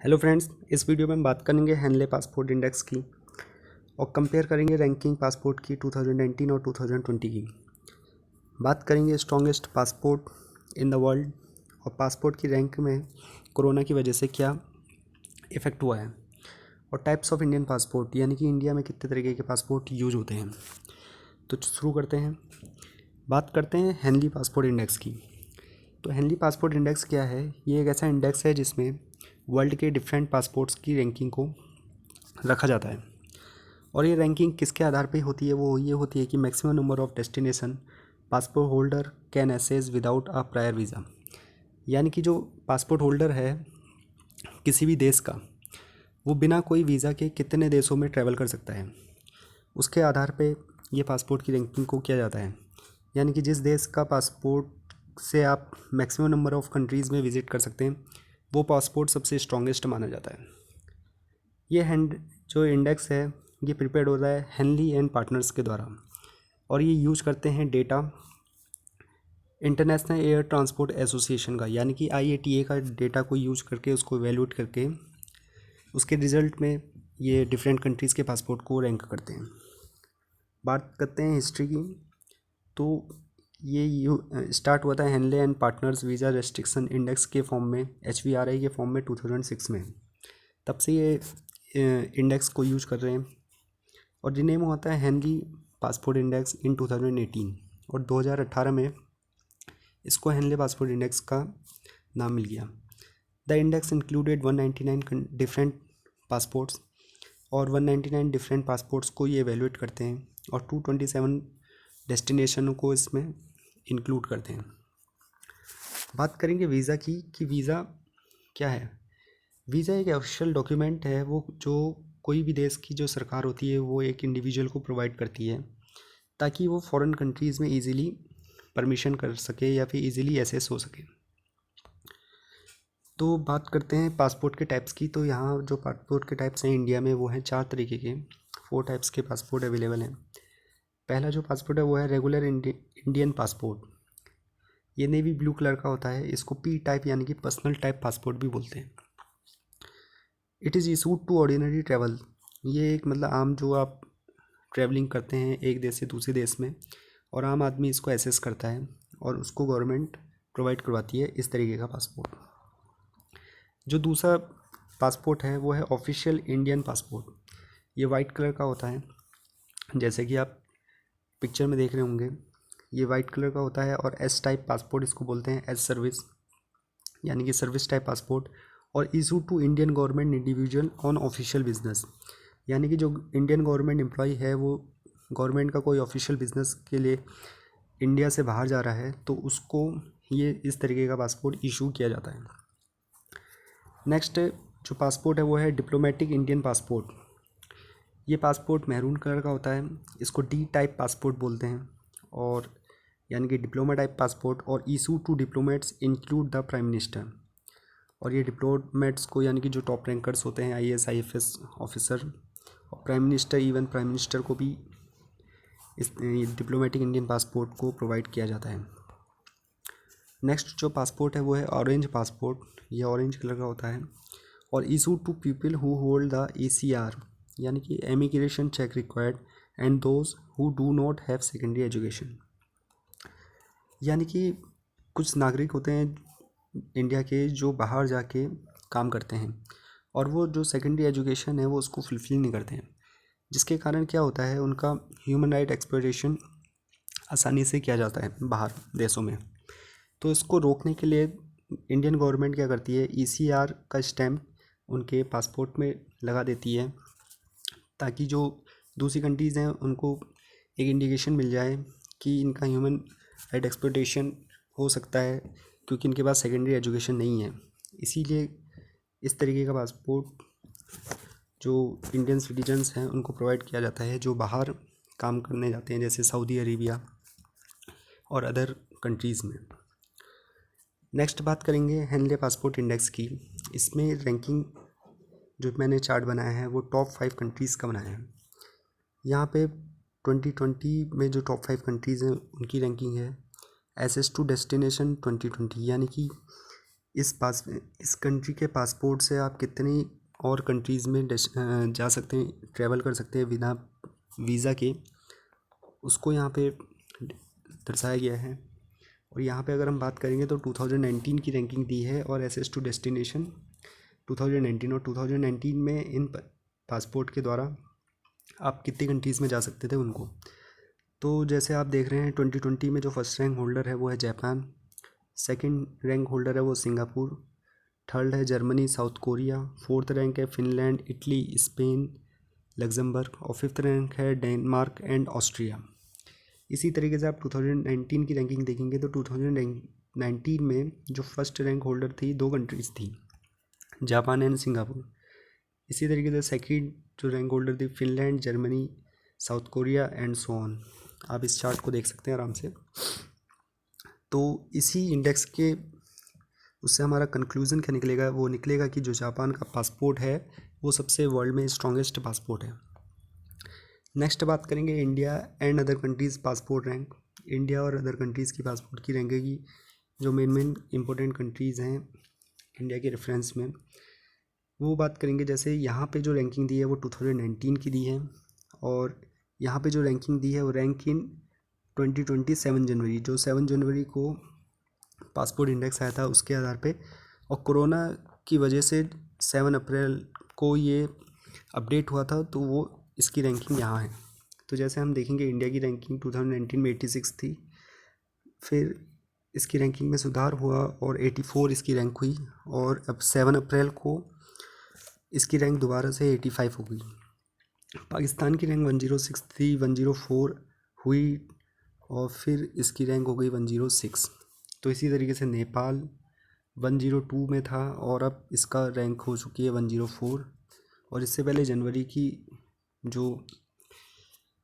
Hello friends, इस video में हम बात करेंगे हेनले पासपोर्ट इंडेक्स की और कंपेयर करेंगे रैंकिंग पासपोर्ट की 2019 और 2020 की। बात करेंगे strongest passport in the world और पासपोर्ट की रैंक में कोरोना की वजह से क्या इफ़ेक्ट हुआ है और टाइप्स ऑफ इंडियन पासपोर्ट यानी कि इंडिया में कितने तरीके के पासपोर्ट यूज होते हैं। तो शुरू करते हैं। बात करते हैं हेनली पासपोर्ट इंडेक्स की। तो हेनली पासपोर्ट इंडेक्स क्या है? ये एक ऐसा इंडेक्स है जिसमें वर्ल्ड के डिफरेंट पासपोर्ट्स की रैंकिंग को रखा जाता है। और ये रैंकिंग किसके आधार पे होती है? वो ये होती है कि maximum number of destination passport holder can access without a prior visa. यानी कि जो पासपोर्ट होल्डर है किसी भी देश का, वो बिना कोई वीज़ा के कितने देशों में ट्रैवल कर सकता है, उसके आधार पे ये पासपोर्ट की रैंकिंग को किया जाता है। यानी कि जिस देश का पासपोर्ट से आप मैक्सिमम नंबर ऑफ़ कंट्रीज़ में विज़िट कर सकते हैं, वो पासपोर्ट सबसे स्ट्रॉन्गेस्ट माना जाता है। ये जो इंडेक्स है ये प्रिपेयर्ड होता है हेनली एंड पार्टनर्स के द्वारा और ये यूज करते हैं data international air transport association का, यानी कि IATA का डेटा को यूज करके उसको इवेल्यूएट करके उसके रिज़ल्ट में ये डिफरेंट कंट्रीज़ के पासपोर्ट को रैंक करते हैं। बात करते हैं हिस्ट्री की। तो ये स्टार्ट हुआ था Henley and Partners visa restriction index के फॉर्म में, HVRI के फॉर्म में 2006 में। तब से ये इंडेक्स को यूज कर रहे हैं और रिनेम होता है हेनली पासपोर्ट इंडेक्स इन 2018 और 2018 में इसको हेनले पासपोर्ट इंडेक्स का नाम मिल गया। The index included 199 different passports और 199 डिफरेंट पासपोर्ट्स को ये एवेलुएट करते हैं और 227 डेस्टिनेशनों को इसमें इंक्लूड करते हैं। बात करेंगे वीज़ा की कि वीज़ा क्या है। वीज़ा एक ऑफिशियल डॉक्यूमेंट है वो जो कोई भी देश की जो सरकार होती है वो एक इंडिविजुअल को प्रोवाइड करती है ताकि वो फॉरेन कंट्रीज़ में इजीली परमिशन कर सके या फिर इजीली एसेस हो सके। तो बात करते हैं पासपोर्ट के टाइप्स की। तो यहाँ जो पासपोर्ट के टाइप्स हैं इंडिया में वो हैं 4 तरीके के, 4 टाइप्स के पासपोर्ट अवेलेबल हैं। पहला जो पासपोर्ट है वो है रेगुलर इंडियन पासपोर्ट। ये नेवी ब्लू कलर का होता है। इसको P टाइप यानी कि पर्सनल टाइप पासपोर्ट भी बोलते हैं। It is issued to ordinary travel. ये एक मतलब आम जो आप ट्रैवलिंग करते हैं एक देश से दूसरे देश में और आम आदमी इसको एसेस करता है और उसको गवर्नमेंट प्रोवाइड करवाती है इस तरीके का पासपोर्ट। जो दूसरा पासपोर्ट है वो है ऑफिशियल इंडियन पासपोर्ट। ये वाइट कलर का होता है, जैसे कि आप पिक्चर में देख रहे होंगे। ये वाइट कलर का होता है और S टाइप पासपोर्ट इसको बोलते हैं, एज सर्विस यानी कि सर्विस टाइप पासपोर्ट। और issue to Indian government individual on official business, यानी कि जो इंडियन गवर्नमेंट एम्प्लॉय है वो गवर्नमेंट का कोई ऑफिशियल बिजनेस के लिए इंडिया से बाहर जा रहा है तो उसको ये इस तरीके का पासपोर्ट इशू किया जाता है। नेक्स्ट जो पासपोर्ट है वो है डिप्लोमेटिक इंडियन पासपोर्ट। ये पासपोर्ट मैरून कलर का होता है। इसको D टाइप पासपोर्ट बोलते हैं और यानी कि डिप्लोमा टाइप पासपोर्ट। और issue to diplomats include the prime minister. और ये डिप्लोमेट्स को यानी कि जो टॉप रैंकर्स होते हैं IAS IFS ऑफिसर और prime minister, even prime minister को भी इस डिप्लोमेटिक इंडियन पासपोर्ट को प्रोवाइड किया जाता है। नेक्स्ट जो पासपोर्ट है वो है ऑरेंज पासपोर्ट। ये ऑरेंज कलर का होता है और issue to people who hold the ACR यानी कि immigration check required and those who do not have secondary education. यानी कि कुछ नागरिक होते हैं इंडिया के जो बाहर जाके काम करते हैं और वो जो सेकेंडरी एजुकेशन है वो उसको फुलफिल नहीं करते हैं, जिसके कारण क्या होता है उनका ह्यूमन राइट एक्सप्लॉयटेशन आसानी से किया जाता है बाहर देशों में। तो इसको रोकने के लिए इंडियन गवर्नमेंट क्या करती है, ECR का स्टैम्प उनके पासपोर्ट में लगा देती है ताकि जो दूसरी कंट्रीज़ हैं उनको एक इंडिकेशन मिल जाए कि इनका ह्यूमन राइट एक्सप्लॉयटेशन हो सकता है क्योंकि इनके पास सेकेंडरी एजुकेशन नहीं है। इसीलिए इस तरीके का पासपोर्ट जो इंडियन सिटीजन्स हैं उनको प्रोवाइड किया जाता है जो बाहर काम करने जाते हैं, जैसे सऊदी अरेबिया और अदर कंट्रीज़ में। नेक्स्ट बात करेंगे हेनले पासपोर्ट इंडेक्स की। इसमें रैंकिंग जो मैंने चार्ट बनाया है वो टॉप 5 कंट्रीज़ का बनाया है। यहाँ पे 2020 में जो टॉप 5 कंट्रीज़ हैं उनकी रैंकिंग है एसेस टू डेस्टिनेशन 2020, यानी कि इस कंट्री के पासपोर्ट से आप कितनी और कंट्रीज़ में जा सकते हैं, ट्रैवल कर सकते हैं बिना वीज़ा के, उसको यहाँ पे दर्शाया गया है। और यहाँ पे अगर हम बात करेंगे तो 2019 की रैंकिंग दी है और एसेस टू डेस्टिनेशन 2019, और 2019 में इन पासपोर्ट के द्वारा आप कितनी कंट्रीज़ में जा सकते थे उनको। तो जैसे आप देख रहे हैं 2020 में जो फर्स्ट रैंक होल्डर है वो है जापान, सेकंड रैंक होल्डर है वो सिंगापुर, थर्ड है Germany, south Korea, fourth rank है फिनलैंड, इटली, स्पेन, लग्जमबर्ग, और फिफ्थ रैंक है डेनमार्क एंड ऑस्ट्रिया। इसी तरीके से आप 2019 की रैंकिंग देखेंगे तो 2019 में जो फर्स्ट रैंक होल्डर थी 2 कंट्रीज़ थी, जापान एंड सिंगापुर। इसी तरीके से सेकंड जो रैंक होल्डर थी Finland, Germany, south Korea and so on. आप इस चार्ट को देख सकते हैं आराम से। तो इसी इंडेक्स के उससे हमारा कंक्लूज़न क्या निकलेगा, वो निकलेगा कि जो जापान का पासपोर्ट है वो सबसे वर्ल्ड में स्ट्रॉन्गेस्ट पासपोर्ट है। नेक्स्ट बात करेंगे India and other countries passport rank. India और अदर कंट्रीज़ की पासपोर्ट की रैंक की जो मेन इंपॉर्टेंट कंट्रीज़ हैं इंडिया के रेफरेंस में, वो बात करेंगे। जैसे यहाँ पे जो रैंकिंग दी है वो 2019 की दी है, और यहाँ पे जो रैंकिंग दी है वो रैंक इन 2020 7 जनवरी, जो 7 जनवरी को पासपोर्ट इंडेक्स आया था उसके आधार पे, और कोरोना की वजह से 7 अप्रैल को ये अपडेट हुआ था, तो वो इसकी रैंकिंग यहाँ है। तो जैसे हम देखेंगे इंडिया की रैंकिंग 2019 में 86 थी, फिर इसकी रैंकिंग में सुधार हुआ और 84 इसकी रैंक हुई, और अब 7 अप्रैल को इसकी रैंक दोबारा से 85 हो गई। पाकिस्तान की रैंक 106 थी, 104 हुई, और फिर इसकी रैंक हो गई 106। तो इसी तरीके से नेपाल 102 में था और अब इसका रैंक हो चुकी है 104। और इससे पहले जनवरी की जो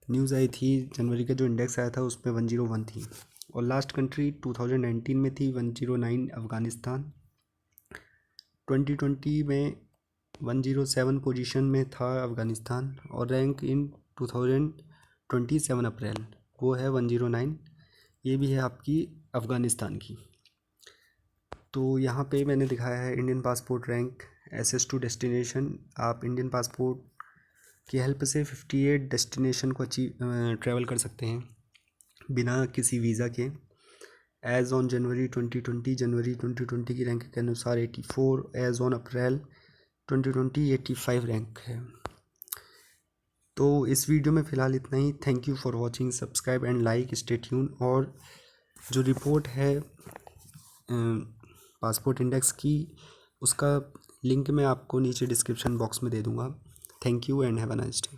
न्यूज़ आई थी, जनवरी का जो इंडेक्स आया था उसमें 101 थी। और लास्ट कंट्री 2019 में थी 109 अफ़गानिस्तान। 2020 में 107 पोजीशन में था अफ़गानिस्तान, और रैंक इन 2027 अप्रैल वो है 109। ये भी है आपकी अफ़गानिस्तान की। तो यहाँ पे मैंने दिखाया है Indian passport rank access to destination. आप इंडियन पासपोर्ट की हेल्प से 58 डेस्टिनेशन को ट्रैवल कर सकते हैं बिना किसी वीज़ा के। एज़ ऑन जनवरी 2020 की रैंक के अनुसार 84, एज़ ऑन अप्रैल 2020 85 रैंक है। तो इस वीडियो में फ़िलहाल इतना ही। Thank you for watching, subscribe and like, stay tune. और जो रिपोर्ट है पासपोर्ट इंडेक्स की, उसका लिंक मैं आपको नीचे डिस्क्रिप्शन बॉक्स में दे दूँगा। Thank you and have a nice day.